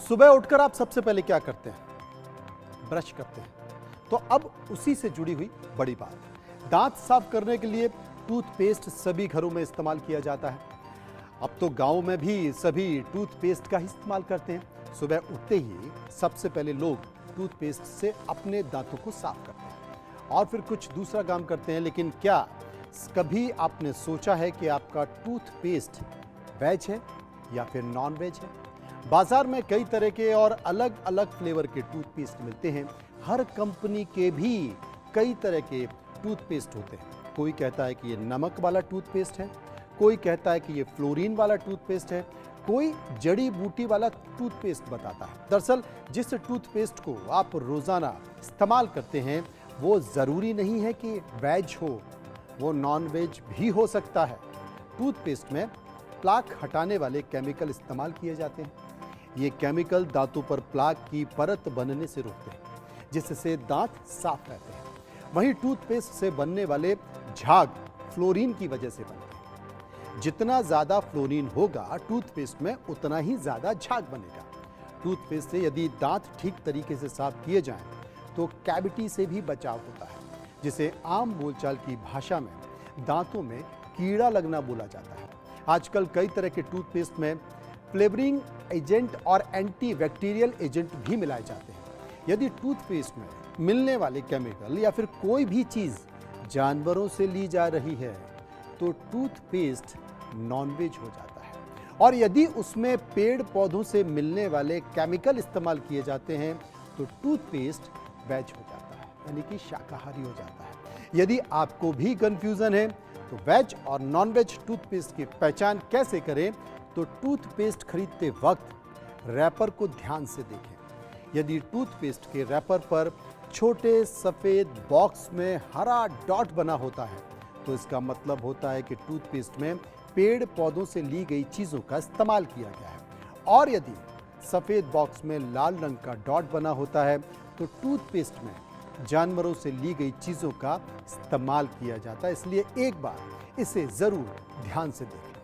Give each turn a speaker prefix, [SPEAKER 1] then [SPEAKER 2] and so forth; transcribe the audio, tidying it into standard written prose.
[SPEAKER 1] सुबह उठकर आप सबसे पहले क्या करते हैं? ब्रश करते हैं। तो अब उसी से जुड़ी हुई बड़ी बात, दांत साफ करने के लिए टूथपेस्ट सभी घरों में इस्तेमाल किया जाता है। अब तो गांव में भी सभी टूथपेस्ट का ही इस्तेमाल करते हैं। सुबह उठते ही सबसे पहले लोग टूथपेस्ट से अपने दांतों को साफ करते हैं और फिर कुछ दूसरा काम करते हैं। लेकिन क्या कभी आपने सोचा है कि आपका टूथपेस्ट वेज है या फिर नॉन वेज है? बाजार में कई तरह के और अलग अलग फ्लेवर के टूथपेस्ट मिलते हैं। हर कंपनी के भी कई तरह के टूथपेस्ट होते हैं। कोई कहता है कि ये नमक वाला टूथपेस्ट है, कोई कहता है कि ये फ्लोरीन वाला टूथपेस्ट है, कोई जड़ी बूटी वाला टूथपेस्ट बताता है। दरअसल जिस टूथपेस्ट को आप रोजाना इस्तेमाल करते हैं वो जरूरी नहीं है कि वेज हो, वो नॉन वेज भी हो सकता है। टूथपेस्ट में प्लाक हटाने वाले केमिकल इस्तेमाल किए जाते हैं। ये केमिकल दांतों पर प्लाक की परत बनने से रोकते हैं, जिससे दांत साफ रहते हैं। वहीं टूथपेस्ट से बनने वाले झाग फ्लोरीन की वजह से बनते हैं। जितना ज्यादा फ्लोरीन होगा टूथपेस्ट में, उतना ही ज्यादा झाग बनेगा। टूथपेस्ट से यदि दांत ठीक तरीके से साफ किए जाएं, तो कैविटी से भी बचाव होता है, जिसे आम बोलचाल की भाषा में दांतों में कीड़ा लगना बोला जाता है। आजकल कई तरह के टूथपेस्ट में फ्लेवरिंग एजेंट और एंटीबैक्टीरियल एजेंट भी मिलाए जाते हैं। यदि टूथपेस्ट में मिलने वाले केमिकल या फिर कोई भी चीज़ जानवरों से ली जा रही है तो टूथपेस्ट नॉनवेज हो जाता है। और यदि उसमें पेड़ पौधों से मिलने वाले केमिकल इस्तेमाल किए जाते हैं तो टूथपेस्ट वेज हो जाता है, यानी कि शाकाहारी हो जाता है। यदि आपको भी कंफ्यूजन है तो वेज और नॉन वेज टूथपेस्ट की पहचान कैसे करें, तो टूथपेस्ट खरीदते वक्त रैपर को ध्यान से देखें। यदि टूथपेस्ट के रैपर पर छोटे सफ़ेद बॉक्स में हरा डॉट बना होता है तो इसका मतलब होता है कि टूथपेस्ट में पेड़ पौधों से ली गई चीज़ों का इस्तेमाल किया गया है। और यदि सफ़ेद बॉक्स में लाल रंग का डॉट बना होता है तो टूथपेस्ट में जानवरों से ली गई चीज़ों का इस्तेमाल किया जाता है। इसलिए एक बार इसे ज़रूर ध्यान से देखें।